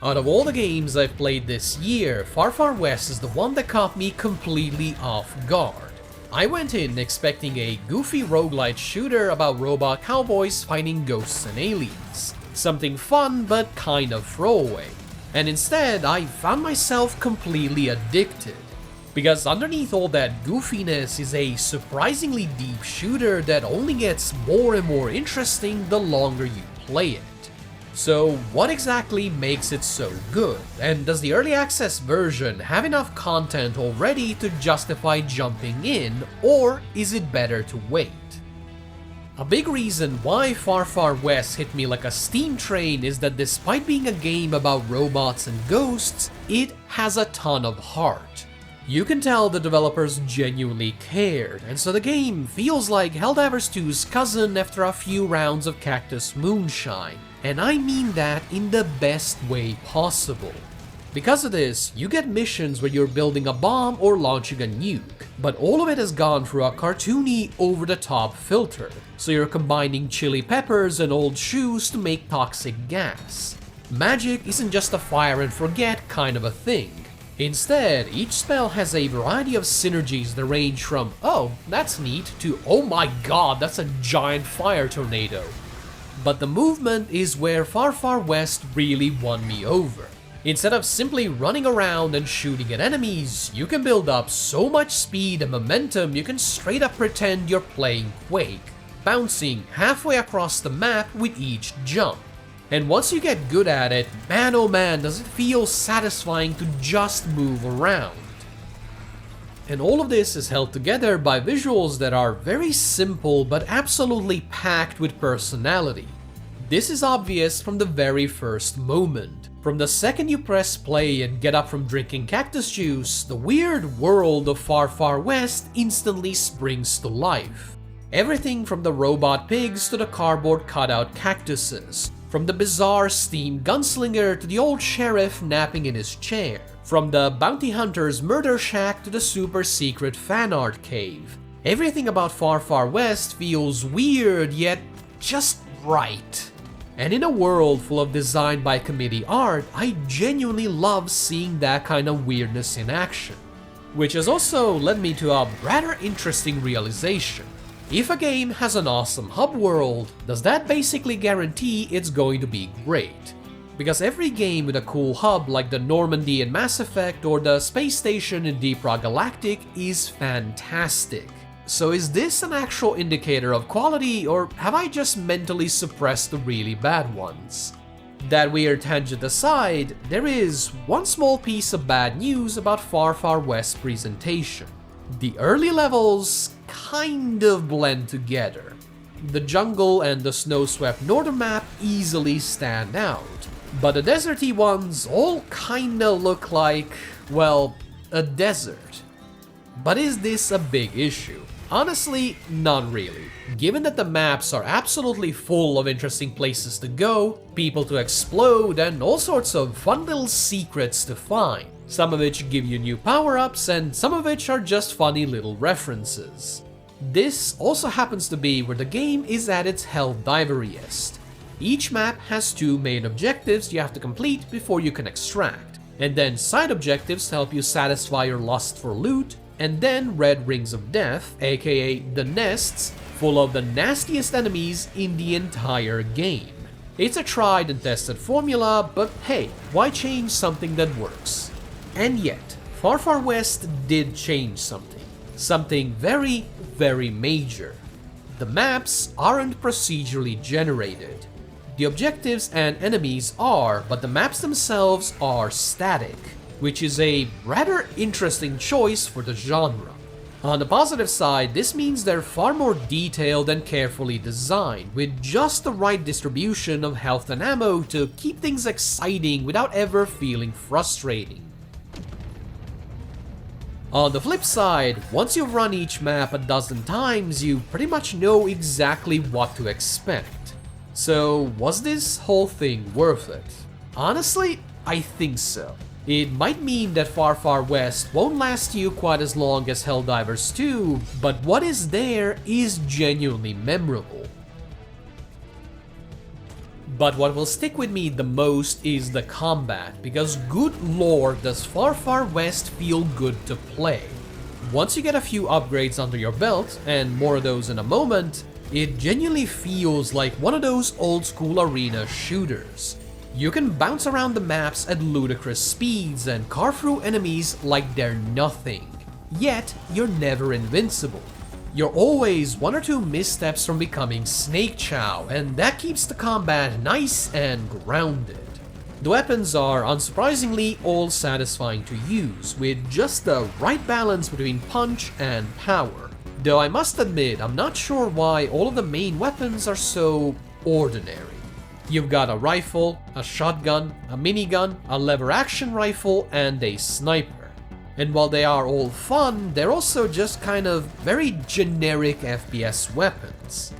Out of all the games I've played this year, Far Far West is the one that caught me completely off guard. I went in expecting a goofy roguelite shooter about robot cowboys fighting ghosts and aliens. Something fun but kind of throwaway. And instead, I found myself completely addicted. Because underneath all that goofiness is a surprisingly deep shooter that only gets more and more interesting the longer you play it. So what exactly makes it so good, and does the early access version have enough content already to justify jumping in, or is it better to wait? A big reason why Far Far West hit me like a steam train is that despite being a game about robots and ghosts, it has a ton of heart. You can tell the developers genuinely cared, and so the game feels like Helldivers 2's cousin after a few rounds of Cactus Moonshine, and I mean that in the best way possible. Because of this, you get missions where you're building a bomb or launching a nuke, but all of it has gone through a cartoony, over-the-top filter, so you're combining chili peppers and old shoes to make toxic gas. Magic isn't just a fire and forget kind of a thing. Instead, each spell has a variety of synergies that range from, oh, that's neat, to oh my god, that's a giant fire tornado. But the movement is where Far Far West really won me over. Instead of simply running around and shooting at enemies, you can build up so much speed and momentum you can straight up pretend you're playing Quake, bouncing halfway across the map with each jump. And once you get good at it, man oh man does it feel satisfying to just move around. And all of this is held together by visuals that are very simple but absolutely packed with personality. This is obvious from the very first moment. From the second you press play and get up from drinking cactus juice, the weird world of Far Far West instantly springs to life. Everything from the robot pigs to the cardboard cutout cactuses. From the bizarre steam gunslinger to the old sheriff napping in his chair. From the bounty hunter's murder shack to the super secret fan art cave. Everything about Far Far West feels weird yet just right. And in a world full of design by committee art, I genuinely love seeing that kind of weirdness in action. Which has also led me to a rather interesting realization. If a game has an awesome hub world, does that basically guarantee it's going to be great? Because every game with a cool hub like the Normandy in Mass Effect or the space station in Deep Rock Galactic is fantastic. So is this an actual indicator of quality, or have I just mentally suppressed the really bad ones? That weird tangent aside, there is one small piece of bad news about Far Far West's presentation. The early levels kind of blend together. The jungle and the snow-swept northern map easily stand out, but the deserty ones all kinda look like, well, a desert. But is this a big issue? Honestly, not really. Given that the maps are absolutely full of interesting places to go, people to explode, and all sorts of fun little secrets to find. Some of which give you new power-ups, and some of which are just funny little references. This also happens to be where the game is at its Helldiveriest. Each map has two main objectives you have to complete before you can extract, and then side objectives to help you satisfy your lust for loot, and then red rings of death, aka the nests, full of the nastiest enemies in the entire game. It's a tried and tested formula, but hey, why change something that works? And yet, Far Far West did change something. Something very, very major. The maps aren't procedurally generated. The objectives and enemies are, but the maps themselves are static, which is a rather interesting choice for the genre. On the positive side, this means they're far more detailed and carefully designed, with just the right distribution of health and ammo to keep things exciting without ever feeling frustrating. On the flip side, once you've run each map a dozen times, you pretty much know exactly what to expect. So, was this whole thing worth it? Honestly, I think so. It might mean that Far Far West won't last you quite as long as Helldivers 2, but what is there is genuinely memorable. But what will stick with me the most is the combat, because good lord does Far Far West feel good to play. Once you get a few upgrades under your belt, and more of those in a moment, it genuinely feels like one of those old school arena shooters. You can bounce around the maps at ludicrous speeds and carve through enemies like they're nothing. Yet, you're never invincible. You're always one or two missteps from becoming Snake Chow, and that keeps the combat nice and grounded. The weapons are unsurprisingly all satisfying to use, with just the right balance between punch and power. Though I must admit, I'm not sure why all of the main weapons are so ordinary. You've got a rifle, a shotgun, a minigun, a lever action rifle, and a sniper. And while they are all fun, they're also just kind of very generic FPS weapons.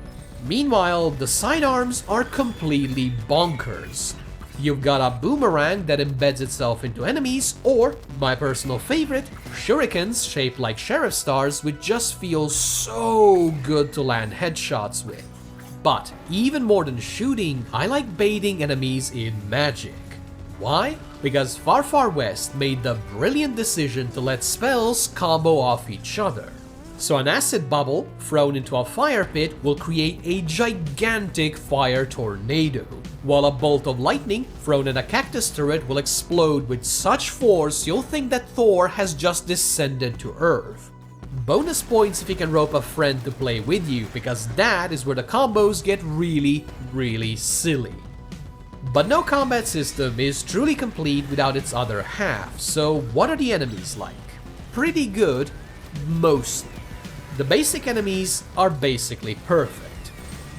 Meanwhile, the sidearms are completely bonkers. You've got a boomerang that embeds itself into enemies, or, my personal favorite, shurikens shaped like sheriff stars, which just feels so good to land headshots with. But even more than shooting, I like baiting enemies in magic. Why? Because Far Far West made the brilliant decision to let spells combo off each other. So an acid bubble thrown into a fire pit will create a gigantic fire tornado, while a bolt of lightning thrown at a cactus turret will explode with such force you'll think that Thor has just descended to Earth. Bonus points if you can rope a friend to play with you, because that is where the combos get really silly. But no combat system is truly complete without its other half, so what are the enemies like? Pretty good, mostly. The basic enemies are basically perfect.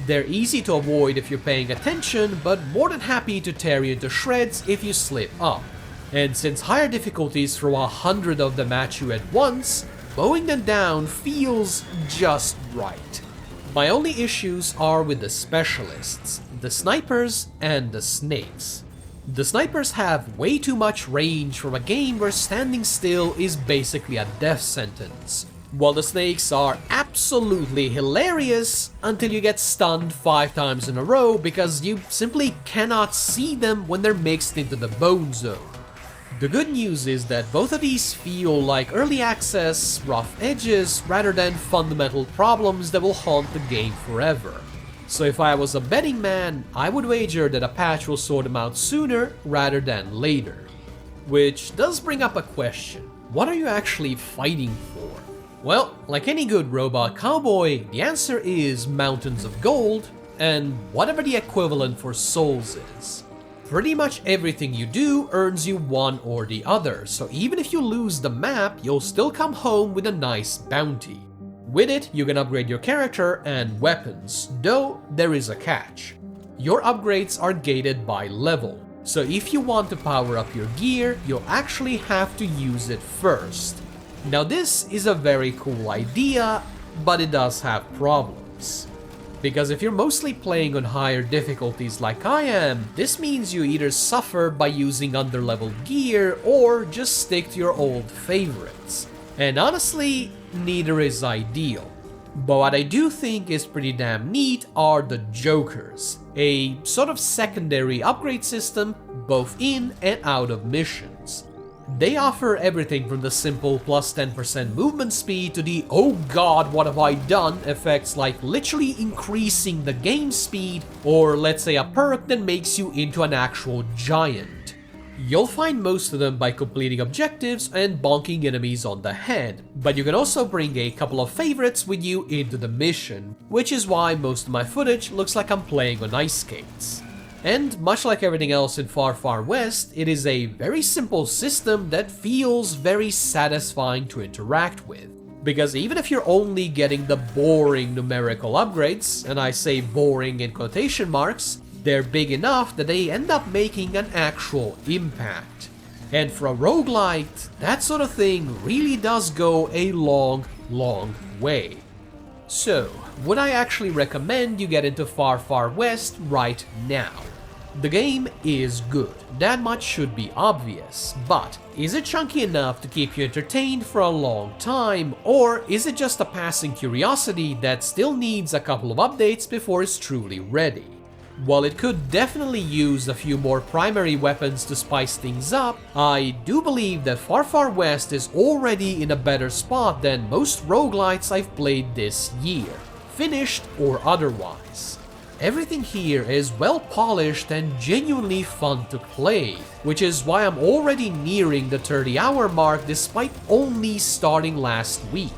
They're easy to avoid if you're paying attention, but more than happy to tear you into shreds if you slip up. And since higher difficulties throw 100 of them at you at once, mowing them down feels just right. My only issues are with the specialists, the snipers and the snakes. The snipers have way too much range from a game where standing still is basically a death sentence, while the snakes are absolutely hilarious until you get stunned 5 times in a row because you simply cannot see them when they're mixed into the bone zone. The good news is that both of these feel like early access, rough edges, rather than fundamental problems that will haunt the game forever. So if I was a betting man, I would wager that a patch will sort them out sooner rather than later. Which does bring up a question. What are you actually fighting for? Well, like any good robot cowboy, the answer is mountains of gold, and whatever the equivalent for souls is. Pretty much everything you do earns you one or the other, so even if you lose the map, you'll still come home with a nice bounty. With it, you can upgrade your character and weapons, though there is a catch. Your upgrades are gated by level, so if you want to power up your gear, you'll actually have to use it first. Now this is a very cool idea, but it does have problems. Because if you're mostly playing on higher difficulties like I am, this means you either suffer by using underleveled gear or just stick to your old favorites. And honestly, neither is ideal. But what I do think is pretty damn neat are the Jokers, a sort of secondary upgrade system both in and out of missions. They offer everything from the simple plus 10% movement speed to the "oh god, what have I done" effects like literally increasing the game speed, or let's say a perk that makes you into an actual giant. You'll find most of them by completing objectives and bonking enemies on the head, but you can also bring a couple of favorites with you into the mission, which is why most of my footage looks like I'm playing on ice skates. And much like everything else in Far Far West, it is a very simple system that feels very satisfying to interact with. Because even if you're only getting the boring numerical upgrades, and I say boring in quotation marks, they're big enough that they end up making an actual impact. And for a roguelite, that sort of thing really does go a long way. So, would I actually recommend you get into Far Far West right now? The game is good, that much should be obvious, but is it chunky enough to keep you entertained for a long time, or is it just a passing curiosity that still needs a couple of updates before it's truly ready? While it could definitely use a few more primary weapons to spice things up, I do believe that Far Far West is already in a better spot than most roguelites I've played this year, finished or otherwise. Everything here is well polished and genuinely fun to play, which is why I'm already nearing the 30-hour mark despite only starting last week.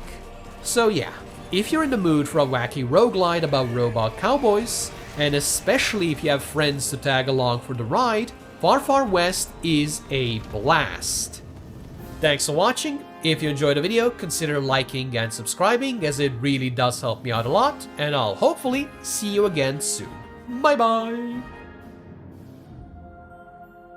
So yeah, if you're in the mood for a wacky roguelite about robot cowboys, and especially if you have friends to tag along for the ride, Far Far West is a blast. Thanks for watching. If you enjoyed the video, consider liking and subscribing as it really does help me out a lot, and I'll hopefully see you again soon. Bye bye!